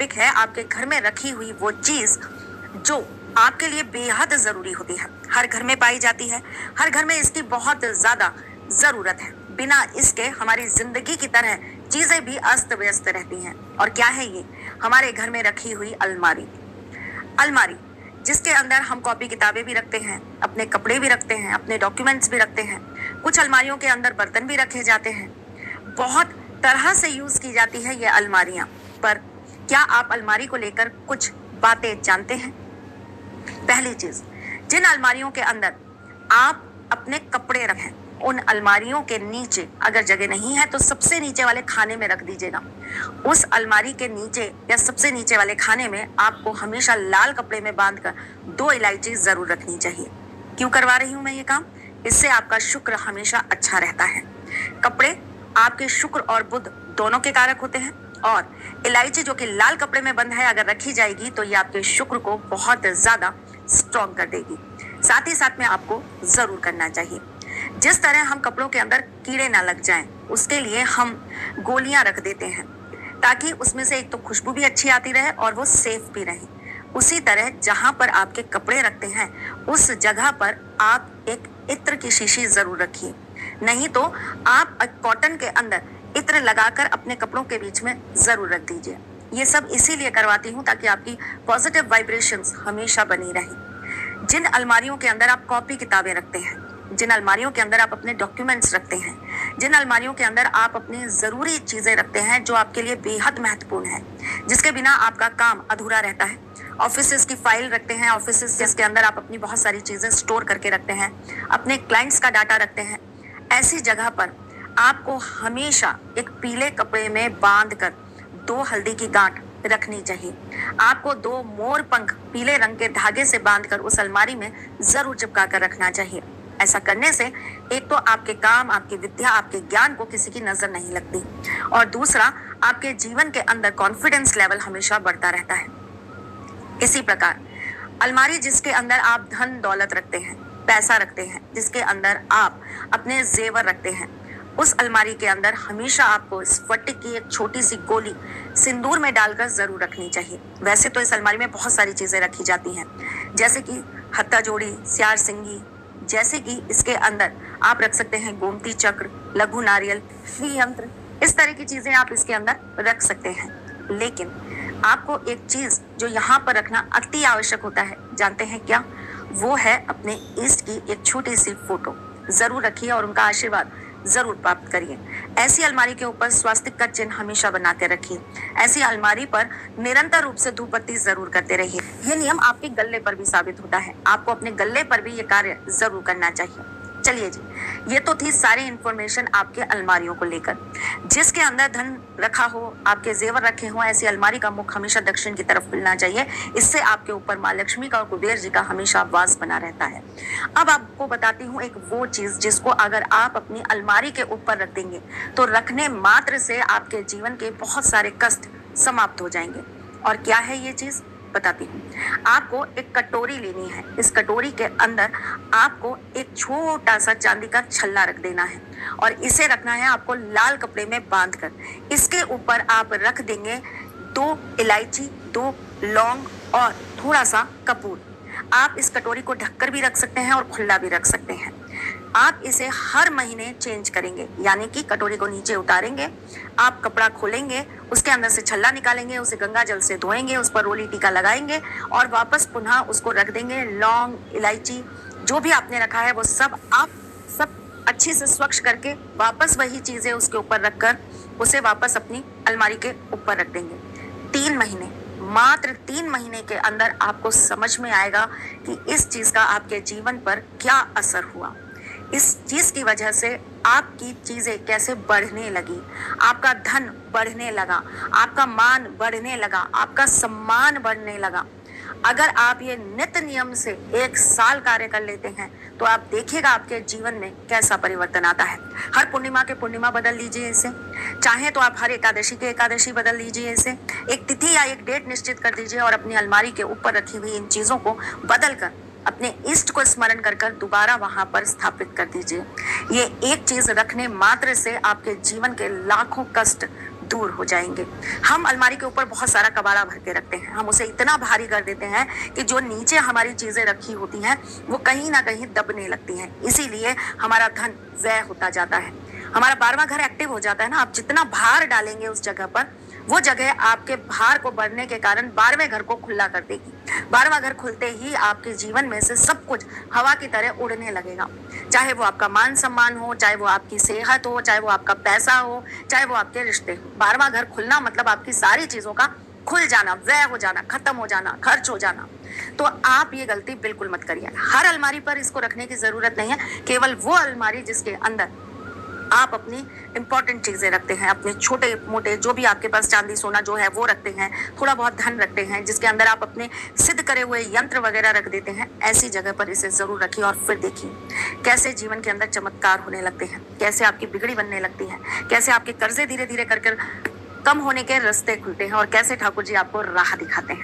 Topic है आपके घर में रखी हुई वो चीज जो आपके लिए बेहद जरूरी होती है। हर घर में पाई जाती है, हर घर में इसकी बहुत ज्यादा जरूरत है। बिना इसके हमारी जिंदगी की तरह चीजें भी अस्त व्यस्त रहती हैं। और क्या है ये? हमारे घर में रखी हुई अलमारी। अलमारी जिसके अंदर हम कॉपी किताबें भी रखते हैं, अपने कपड़े भी रखते हैं, अपने डॉक्यूमेंट्स भी रखते हैं। कुछ अलमारियों के अंदर बर्तन भी रखे जाते हैं। बहुत तरह से यूज की जाती है ये अलमारियां। पर क्या आप अलमारी को लेकर कुछ बातें जानते हैं? पहली चीज, जिन अलमारियों के अंदर आप अपने कपड़े रखें, उन अलमारियों के नीचे अगर जगह नहीं है तो सबसे नीचे वाले खाने में रख दीजिएगा। उस अलमारी के नीचे या सबसे नीचे वाले खाने में आपको हमेशा लाल कपड़े में बांधकर 2 इलायची जरूर रखनी चाहिए। क्यों करवा रही हूं मैं ये काम? इससे आपका शुक्र हमेशा अच्छा रहता है। कपड़े आपके शुक्र और बुध दोनों के कारक होते हैं, और इलायची जो कि लाल कपड़े में बंद है अगर रखी जाएगी तो ये आपके शुक्र को बहुत ज्यादा स्ट्रॉन्ग कर देगी। साथ ही साथ में आपको जरूर करना चाहिए, जिस तरह हम कपड़ों के अंदर कीड़े ना लग जाएं, उसके लिए हम गोलियां रख देते हैं ताकि उसमें से एक तो खुशबू भी अच्छी आती रहे और वो सेफ भी रहे। उसी तरह जहां पर आपके कपड़े रखते हैं उस जगह पर आप एक इत्र की शीशी जरूर रखिए। नहीं तो आप कॉटन के अंदर इत्र लगाकर अपने कपड़ों के बीच में जरूर रख दीजिए। ये सब इसीलिए करवाती हूँ ताकि आपकी पॉजिटिव वाइब्रेशंस हमेशा बनी रहे। जिन अलमारियों के अंदर आप कॉपी किताबें रखते हैं, जिन अलमारियों के अंदर आप अपने डॉक्यूमेंट्स रखते हैं, जिन अलमारियों के अंदर आप अपनी जरूरी चीजें रखते हैं जो आपके लिए बेहद महत्वपूर्ण है, जिसके बिना आपका काम अधूरा रहता है। ऑफिसेस की फाइल रखते हैं, ऑफिसेस जिसके अंदर आप अपनी बहुत सारी चीजें स्टोर करके रखते हैं, अपने क्लाइंट्स का डाटा रखते हैं, ऐसी जगह पर आपको हमेशा एक पीले कपड़े में बांधकर 2 हल्दी की गांठ रखनी चाहिए। आपको 2 मोर पंख पीले रंग के धागे से बांधकर उस अलमारी में जरूर चिपका कर रखना चाहिए। ऐसा करने से एक तो आपके काम, आपकी विद्या, आपके ज्ञान को किसी की नजर नहीं लगती, और दूसरा आपके जीवन के अंदर कॉन्फिडेंस लेवल हमेशा बढ़ता रहता है। इसी प्रकार अलमारी जिसके अंदर आप धन दौलत रखते हैं, पैसा रखते हैं, जिसके अंदर आप अपने जेवर रखते हैं, उस अलमारी के अंदर हमेशा आपको स्फटिक की एक छोटी सी गोली सिंदूर में डालकर जरूर रखनी चाहिए। वैसे तो इस अलमारी में बहुत सारी चीजें रखी जाती हैं, जैसे कि हत्ता जोड़ी, स्यार सिंगी, जैसे कि इसके अंदर आप रख सकते हैं गोमती चक्र, लघु नारियल, श्री यंत्र, इस तरह की चीजें आप इसके अंदर रख सकते हैं। लेकिन आपको एक चीज जो यहाँ पर रखना अति आवश्यक होता है, जानते हैं क्या? वो है अपने इष्ट की एक छोटी सी फोटो जरूर रखिए और उनका आशीर्वाद जरूर प्राप्त करिए। ऐसी अलमारी के ऊपर स्वास्तिक का चिन्ह हमेशा बना के रखिए। ऐसी अलमारी पर निरंतर रूप से धूप बत्ती जरूर करते रहिए। ये नियम आपके गले पर भी साबित होता है। आपको अपने गले पर भी ये कार्य जरूर करना चाहिए। चलिए जी, ये तो थी सारी इंफॉर्मेशन आपके अलमारियों को लेकर। जिसके अंदर धन रखा हो, आपके जेवर रखे हो, ऐसी अलमारी का मुख हमेशा दक्षिण की तरफ खुलना चाहिए। इससे आपके ऊपर माँ लक्ष्मी का और कुबेर जी का हमेशा वास बना रहता है। अब आपको बताती हूँ एक वो चीज जिसको अगर आप अपनी अलमारी के ऊपर रख देंगे तो रखने मात्र से आपके जीवन के बहुत सारे कष्ट समाप्त हो जाएंगे। और क्या है ये चीज? बताती हूँ। आपको एक कटोरी लेनी है। इस कटोरी के अंदर आपको एक छोटा सा चांदी का छल्ला रख देना है और इसे रखना है आपको लाल कपड़े में बांधकर। इसके ऊपर आप रख देंगे 2 इलायची, 2 लौंग और थोड़ा सा कपूर। आप इस कटोरी को ढककर भी रख सकते हैं और खुला भी रख सकते हैं। आप इसे हर महीने चेंज करेंगे, यानी कि कटोरी को नीचे उतारेंगे, आप कपड़ा खोलेंगे, उसके अंदर से छल्ला निकालेंगे, उसे गंगा जल से धोएंगे, उस पर रोली टीका लगाएंगे और वापस पुनः उसको रख देंगे। लौंग, इलायची, जो भी आपने रखा है वो सब आप सब अच्छे से स्वच्छ करके वापस वही चीजें उसके ऊपर रखकर उसे वापस अपनी अलमारी के ऊपर रख देंगे। 3 महीने, मात्र 3 महीने के अंदर आपको समझ में आएगा कि इस चीज का आपके जीवन पर क्या असर हुआ। इस चीज की वजह से आपकी चीजें कैसे बढ़ने लगी, आपका धन बढ़ने लगा, आपका मान बढ़ने लगा, आपका सम्मान बढ़ने लगा। अगर आप ये नित्य नियम से 1 साल कार्य कर लेते हैं तो आप देखिएगा आपके जीवन में कैसा परिवर्तन आता है। हर पूर्णिमा के पूर्णिमा बदल लीजिए इसे, चाहे तो आप हर एकादशी के एकादशी बदल लीजिए इसे। एक तिथि या एक डेट निश्चित कर दीजिए और अपनी अलमारी के ऊपर रखी हुई इन चीजों को बदलकर अपने इष्ट को स्मरण कर कर दोबारा वहां पर स्थापित कर दीजिए। ये एक चीज रखने मात्र से आपके जीवन के लाखों कष्ट दूर हो जाएंगे। हम अलमारी के ऊपर बहुत सारा कबाड़ा भर के रखते हैं, हम उसे इतना भारी कर देते हैं कि जो नीचे हमारी चीजें रखी होती हैं वो कहीं ना कहीं दबने लगती हैं, इसीलिए हमारा धन व्यय होता जाता है। हमारा 12वां घर एक्टिव हो जाता है ना, आप जितना भार डालेंगे उस जगह पर, वो जगह आपके भार को बढ़ने के कारण 12वें घर को खुला कर देगी। 12वां घर खुलते ही आपके जीवन में से सब कुछ हवा की तरह उड़ने लगेगा, चाहे वो आपका मान सम्मान हो, चाहे वो आपकी सेहत हो, चाहे वो आपका पैसा हो, चाहे वो आपके रिश्ते हो। 12वां घर खुलना मतलब आपकी सारी चीजों का खुल जाना, व्यय हो जाना, खत्म हो जाना, खर्च हो जाना। तो आप ये गलती बिल्कुल मत करिए। हर अलमारी पर इसको रखने की जरूरत नहीं है, केवल वो अलमारी जिसके अंदर आप अपनी इंपॉर्टेंट चीजें रखते हैं, अपने छोटे मोटे जो भी आपके पास चांदी सोना जो है वो रखते हैं, थोड़ा बहुत धन रखते हैं, जिसके अंदर आप अपने सिद्ध करे हुए यंत्र वगैरह रख देते हैं, ऐसी जगह पर इसे जरूर रखिए। और फिर देखिए कैसे जीवन के अंदर चमत्कार होने लगते हैं, कैसे आपकी बिगड़ी बनने लगती है, कैसे आपके कर्जे धीरे धीरे कर कम होने के रास्ते खुलते हैं और कैसे ठाकुर जी आपको राह दिखाते हैं।